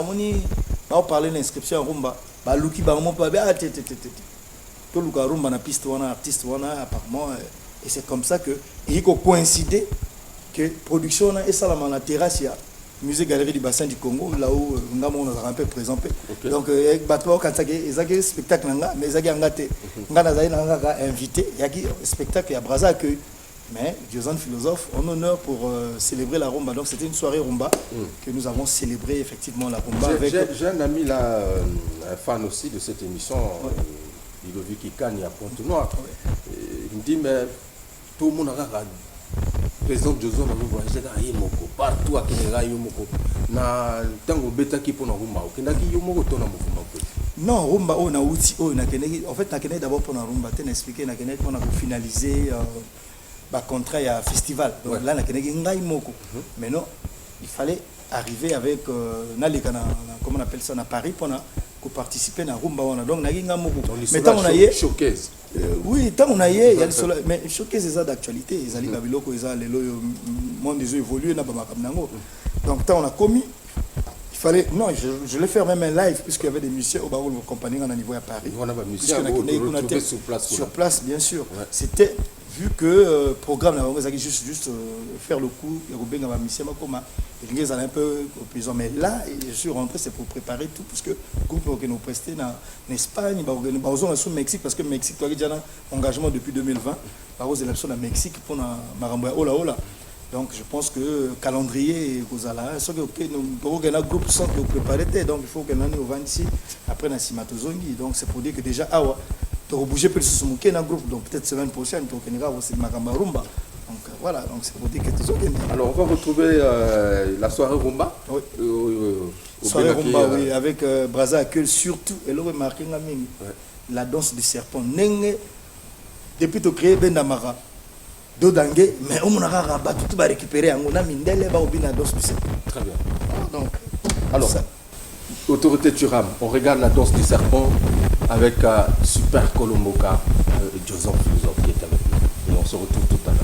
Speaker 3: on parlait de l'inscription à Rumba, Luki Bango, tout le Rumba na piste, artiste, apparemment. Et c'est comme ça que il faut coïncider que production et ça la terrasse il y a musée galerie du bassin du Congo là où on a un peu présenté. Okay. Donc bateau quand ça est spectacle là mais ça est engagé. On a invité il y a un spectacle à Braza Accueil mais Jason philosophe en honneur pour célébrer la rumba. Donc c'était une soirée rumba que nous avons célébré effectivement la rumba avec
Speaker 2: j'ai un ami là un fan aussi de cette émission Ludovic Ikani à Pointe-Noire. Il me dit mais tout le monde a président Joson a voyagé dans Yomoko partout à Kenya Yomoko na tango beta ki pona rumba okendaki Yomoko to na mouvement
Speaker 3: non rumba on a outil on a Kenya en fait na Kenya d'abord pour na rumba te expliquer na Kenya pour finaliser ba contrat ya festival donc là na Kenya ngai moko mais non il fallait arriver avec comment on appelle ça na Paris pour participer à rumba wana donc naginga moko mais tant on a yé
Speaker 2: showcase
Speaker 3: oui tant on a yé il y a mais showcase ça d'actualité ils allaient babiloko ils allaient le monde ils ont évolué na ba makamnango donc tant on a commis il fallait non je l'ai faire même un live puisqu'il y avait des musiciens au barreau compagnie à niveau à Paris
Speaker 2: on a ba musiciens on a
Speaker 3: sur place bien sûr c'était vu que programme là juste faire le coup et Robin va musicien comme ils allaient un peu au prison mais là je suis rentré c'est pour préparer tout parce que groupe que nous presté en Espagne au Mexique parce que Mexique toi déjà engagement depuis 2020 par aux élections au Mexique pour Maramboya Ola donc je pense que calendrier vous allez ce que nous un groupe sans que vous préparez donc il faut que l'année au 26 après na Simatozongi donc c'est pour dire que déjà awa tu vas bouger plus sur mon groupe donc peut-être semaine prochaine tu vas aussi Makamba Rumba donc voilà donc c'est pour dire que tu
Speaker 2: alors on va retrouver la soirée rumba
Speaker 3: oui soirée rumba oui avec Braza Accueil surtout et là remarqué la danse du serpent nenge depuis tu créé Bendamara Dodangue, mais on a rabattu tout va récupérer en on a mindele va au binados du serpent.
Speaker 2: Très bien.
Speaker 3: Donc,
Speaker 2: alors, autorité Turam, on regarde la danse du serpent avec Super Kolomboka et Joseph Philosophe qui est avec nous. Et on se retrouve tout à l'heure.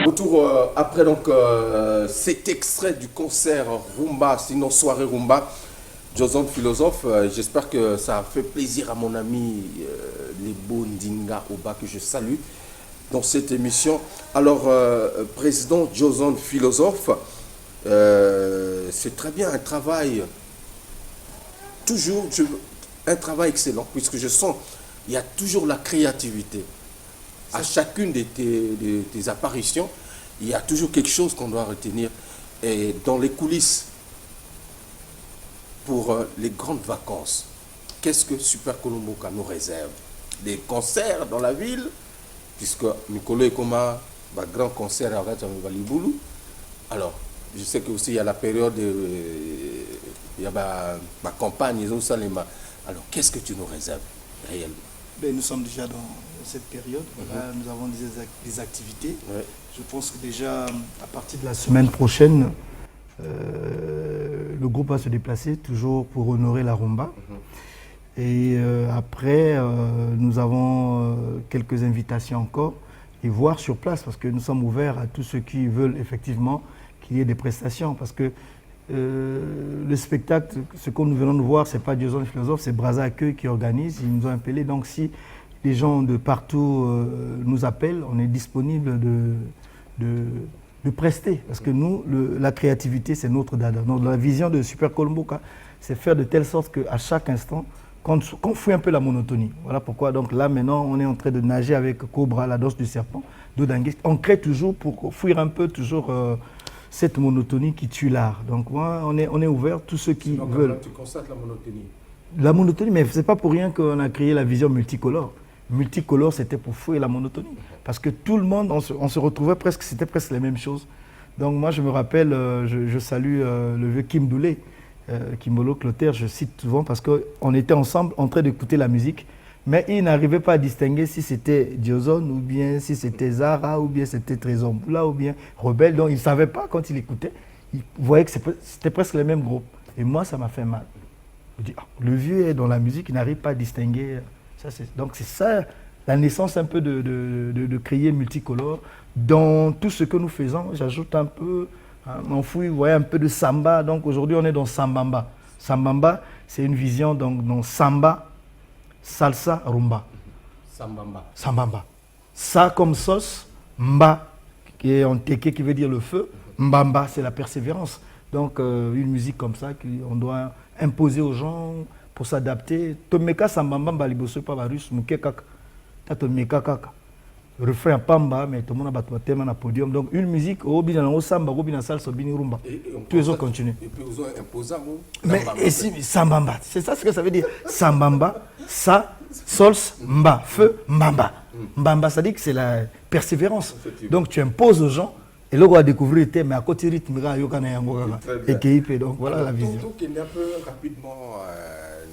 Speaker 2: Retour après donc cet extrait du concert Rumba, sinon soirée Rumba, Joseph Philosophe. J'espère que ça a fait plaisir à mon ami Lebo Ndinga Oba que je salue dans cette émission. Alors, président Joseph Philosophe, c'est très bien un travail, toujours un travail excellent, puisque je sens il y a toujours la créativité. À chacune de tes apparitions, il y a toujours quelque chose qu'on doit retenir. Et dans les coulisses, pour les grandes vacances, qu'est-ce que Super Kolomboka nous réserve? Des concerts dans la ville, puisque Mikolo Ekoma, grand concert avec Valibulu. Alors, je sais que aussi il y a la période, il y a ma campagne, alors qu'est-ce que tu nous réserves réellement?
Speaker 3: Nous sommes déjà dans cette période. Là, nous avons des activités. Ouais. Je pense que déjà, à partir de la semaine prochaine, le groupe va se déplacer toujours pour honorer la rumba. Et après, nous avons quelques invitations encore et voir sur place parce que nous sommes ouverts à tous ceux qui veulent effectivement qu'il y ait des prestations. Parce que le spectacle, ce que nous venons de voir, ce n'est pas Joseph Philosophe, c'est Braza Accueil qui organise. Ils nous ont appelés. Donc si les gens de partout nous appellent, on est disponible de prester. Parce que nous, la créativité, c'est notre dada. Donc, la vision de Super Kolomboka, c'est faire de telle sorte qu'à chaque instant, qu'on fouille un peu la monotonie. Voilà pourquoi, donc là, maintenant, on est en train de nager avec Cobra, la danse du serpent, d'Odangue. On crée toujours pour fuir un peu toujours cette monotonie qui tue l'art. Donc, moi, on est ouvert, tous ceux qui veulent.
Speaker 2: Tu constates la monotonie?
Speaker 3: La monotonie, mais c'est pas pour rien qu'on a créé la vision multicolore. Multicolore, c'était pour fouiller la monotonie. Parce que tout le monde, on se retrouvait presque, c'était presque les mêmes choses. Donc moi, je me rappelle, je salue le vieux Kim Doulé, Kimbolo Clotaire, je cite souvent parce qu'on était ensemble en train d'écouter la musique, mais il n'arrivait pas à distinguer si c'était Diozone ou bien si c'était Zara ou bien c'était Trésor Mboula ou bien Rebelle. Donc il ne savait pas quand il écoutait, il voyait que c'était presque les mêmes groupes. Et moi, ça m'a fait mal. Je dis, le vieux est dans la musique, il n'arrive pas à distinguer. Donc c'est ça la naissance un peu de créer multicolore. Dans tout ce que nous faisons, j'ajoute un peu, m'en fouille, vous voyez, un peu de samba. Donc aujourd'hui, on est dans Sambamba. Sambamba, c'est une vision dans samba, salsa, rumba.
Speaker 2: Sambamba.
Speaker 3: Sambamba. Sa comme sauce, mba, qui est en teke, qui veut dire le feu. Mbamba, c'est la persévérance. Donc une musique comme ça qu'on doit imposer aux gens pour s'adapter. Tomeka sambamba baliboso pa barus mukekaka. Ta tomeka kaka. Refrain pamba mais tout le monde a battu thème na podium. Donc une musique au bina au samba, au bina salsa, au bina rumba. Tous les autres continuent.
Speaker 2: Et puis ils ont imposé
Speaker 3: mais et si sambamba, c'est ça ce que ça veut dire. Sambamba, sa, sols, mba, feu, mbamba. Mbamba, ça dit que c'est la persévérance. Donc tu imposes aux gens. Et là, on va découvrir le thème, mais à côté du rythme, et donc voilà. Alors, la vision.
Speaker 2: Donc, il y a un peu rapidement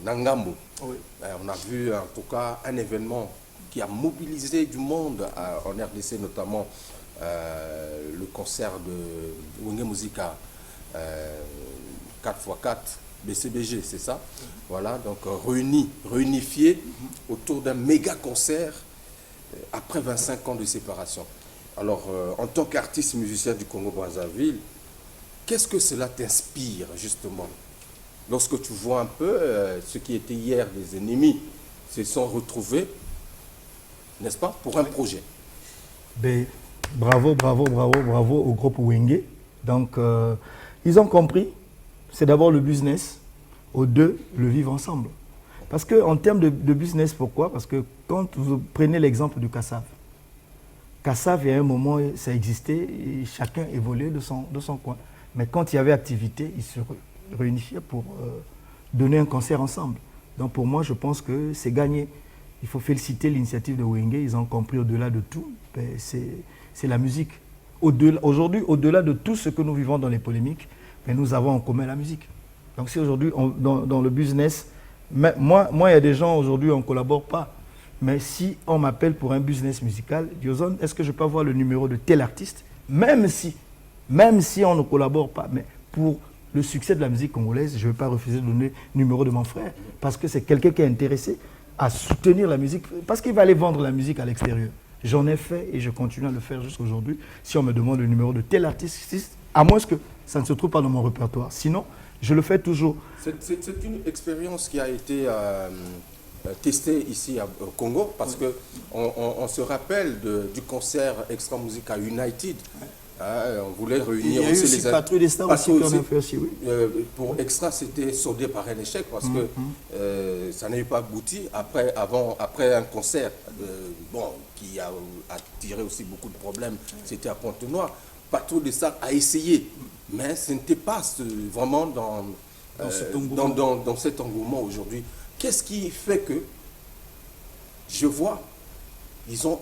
Speaker 2: Nangambo. Oui. On a vu en tout cas un événement qui a mobilisé du monde en RDC, notamment le concert de Wenge Musica 4x4 BCBG, c'est ça? Voilà, donc réunifié autour d'un méga concert après 25 ans de séparation. Alors, en tant qu'artiste musicien du Congo-Brazzaville, qu'est-ce que cela t'inspire, justement? Lorsque tu vois un peu ce qui était hier des ennemis se sont retrouvés, n'est-ce pas, pour un projet?
Speaker 3: Ben, bravo au groupe Wenge. Donc, ils ont compris, c'est d'abord le business, au deux, le vivre ensemble. Parce qu'en termes de business, pourquoi? Parce que quand vous prenez l'exemple du Kassav, Kassav, il y a un moment, ça existait et chacun évoluait de son coin. Mais quand il y avait activité, ils se réunifiaient pour donner un concert ensemble. Donc pour moi, je pense que c'est gagné. Il faut féliciter l'initiative de Wenge. Ils ont compris au-delà de tout, ben, c'est la musique. Aujourd'hui, au-delà de tout ce que nous vivons dans les polémiques, ben, nous avons en commun la musique. Donc si aujourd'hui, dans le business, moi, il y a des gens aujourd'hui, on ne collabore pas. Mais si on m'appelle pour un business musical, Diozone, est-ce que je peux avoir le numéro de tel artiste? Même si on ne collabore pas, mais pour le succès de la musique congolaise, je ne vais pas refuser de donner le numéro de mon frère, parce que c'est quelqu'un qui est intéressé à soutenir la musique, parce qu'il va aller vendre la musique à l'extérieur. J'en ai fait et je continue à le faire jusqu'à aujourd'hui. Si on me demande le numéro de tel artiste, à moins que ça ne se trouve pas dans mon répertoire. Sinon, je le fais toujours.
Speaker 2: C'est une expérience qui a été testé ici au Congo, parce que on se rappelle du concert Extra Musica United. On voulait réunir aussi les
Speaker 3: Patrouille des Stars aussi qu'on a fait aussi, oui.
Speaker 2: Pour Extra, c'était soldé par un échec parce que ça n'avait pas abouti après un concert qui a attiré aussi beaucoup de problèmes. C'était à Pointe-Noire. Patrouille des Stars a essayé, mais ce n'était pas vraiment dans cet engouement aujourd'hui. Qu'est-ce qui fait que je vois, ils ont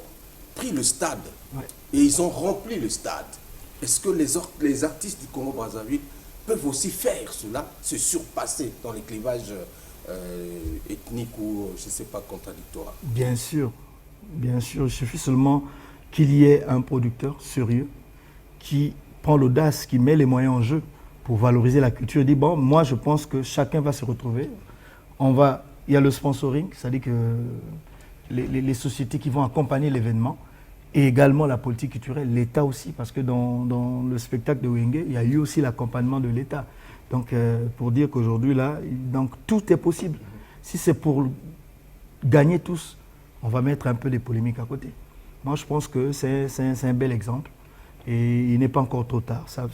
Speaker 2: pris le stade et ils ont rempli le stade? Est-ce que les artistes du Congo-Brazzaville peuvent aussi faire cela, se surpasser dans les clivages ethniques ou, je ne sais pas, contradictoires?
Speaker 3: Bien sûr, il suffit seulement qu'il y ait un producteur sérieux qui prend l'audace, qui met les moyens en jeu pour valoriser la culture. Il dit, bon, moi je pense que chacun va se retrouver. Il y a le sponsoring, c'est-à-dire que les sociétés qui vont accompagner l'événement, et également la politique culturelle, l'État aussi, parce que dans le spectacle de Wenge, il y a eu aussi l'accompagnement de l'État. Donc pour dire qu'aujourd'hui, là, donc, tout est possible. Si c'est pour gagner tous, on va mettre un peu les polémiques à côté. Moi, je pense que c'est un bel exemple, et il n'est pas encore trop tard. Ça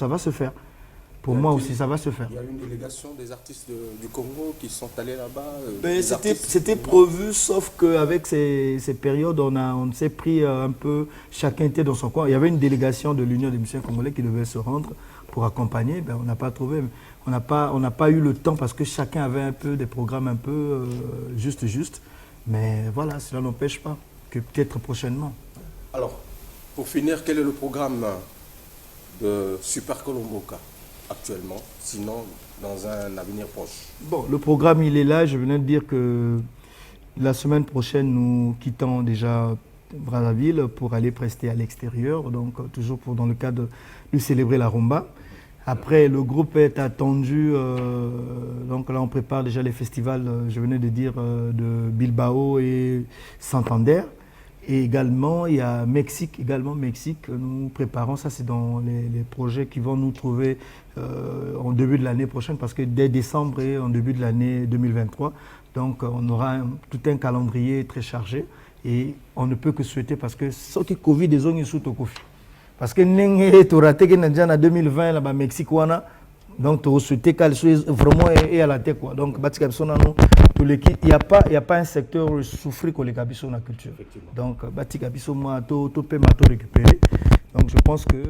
Speaker 3: va se faire. Pour moi aussi, ça va se faire.
Speaker 2: Il y a une délégation des artistes du Congo qui sont allés là-bas.
Speaker 3: C'était prévu, sauf qu'avec ces périodes, on s'est pris un peu, chacun était dans son coin. Il y avait une délégation de l'Union des musiciens congolais qui devait se rendre pour accompagner. Ben, on n'a pas trouvé. On n'a pas eu le temps parce que chacun avait un peu des programmes un peu juste. Mais voilà, cela n'empêche pas que peut-être prochainement.
Speaker 2: Alors, pour finir, quel est le programme de Super Colomboka actuellement, sinon dans un avenir proche?
Speaker 3: Bon, le programme, il est là. Je venais de dire que la semaine prochaine, nous quittons déjà Brazzaville pour aller prester à l'extérieur, donc toujours dans le cadre de célébrer la rumba. Après, le groupe est attendu, donc là on prépare déjà les festivals, je venais de dire, de Bilbao et Santander. Et également, il y a Mexique, nous préparons, ça c'est dans les projets qui vont nous trouver en début de l'année prochaine, parce que dès décembre et en début de l'année 2023, donc on aura tout un calendrier très chargé et on ne peut que souhaiter, parce que ce qui Covid des zones sous Tokofi. Parce que tu as raté en 2020 là-bas Mexique donc tu as souhaité qu'elle soit vraiment et à la tête quoi. Donc il n'y a pas un secteur où souffrir que les cabissos dans la culture. Donc bati cabissos moi to peut récupérer. Donc je pense que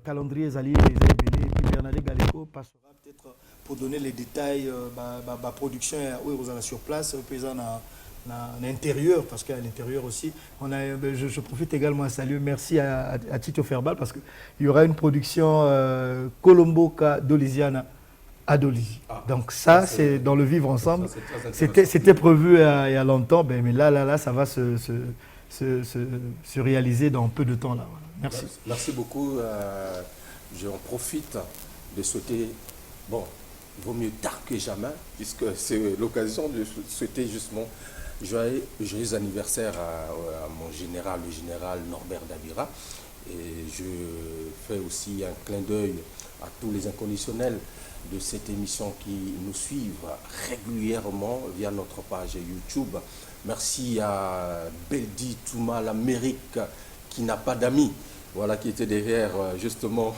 Speaker 3: calendrier alliés les et puis Bernadette Galeco passera peut-être pour donner les détails production où vous allez sur place paysan à l'intérieur, parce qu'à l'intérieur aussi, je profite également à saluer, merci à Tito Ferbal, parce qu'il y aura une production Colomboka Dolisiana à Dolisie. Donc ça, c'est dans le vivre ensemble. C'était prévu il y a longtemps, mais là, ça va se réaliser dans peu de temps. Là. Voilà. Merci.
Speaker 2: Merci beaucoup. J'en profite de souhaiter, bon, il vaut mieux tard que jamais, puisque c'est l'occasion de souhaiter justement joyeux anniversaire à mon général, le général Norbert Dabira. Et je fais aussi un clin d'œil à tous les inconditionnels de cette émission qui nous suivent régulièrement via notre page YouTube. Merci à Beldi Touma, l'Amérique qui n'a pas d'amis. Voilà, qui était derrière justement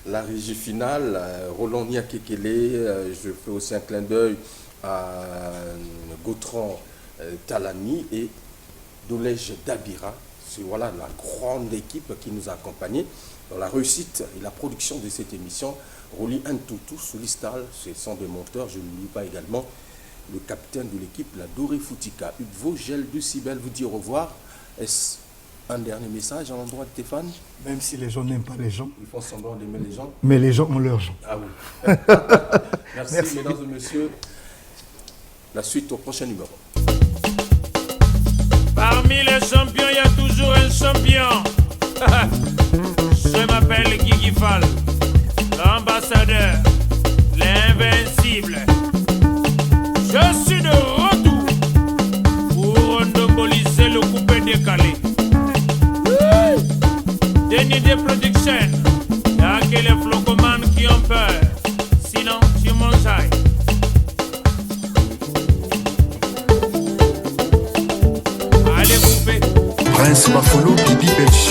Speaker 2: la régie finale. Roland Niakekele, je fais aussi un clin d'œil à Gautran Talani et Dolège Dabira. C'est voilà la grande équipe qui nous a accompagnés dans la réussite et la production de cette émission. Roli Ntoutou, Solistal, c'est son de monteur. Je n'oublie pas également le capitaine de l'équipe, la Doré Foutika. Hugo Gel de Cibel vous dit au revoir. Est-ce un dernier message à l'endroit de Stéphane?
Speaker 3: Même si les gens n'aiment pas les gens.
Speaker 2: Ils font semblant d'aimer les gens.
Speaker 3: Mais les gens ont leurs gens.
Speaker 2: Ah oui. Merci, mesdames et messieurs. La suite au prochain numéro.
Speaker 1: Parmi les champions, il y a toujours un champion. Je m'appelle Guigui Fall, l'ambassadeur, l'invincible. Je suis de retour pour endoboliser le coupé décalé. Denis de Production, il n'y a que les flocomanes qui ont peur. Sinon, tu mangeailles.
Speaker 5: Prince Mafolo, Bibi Belchi.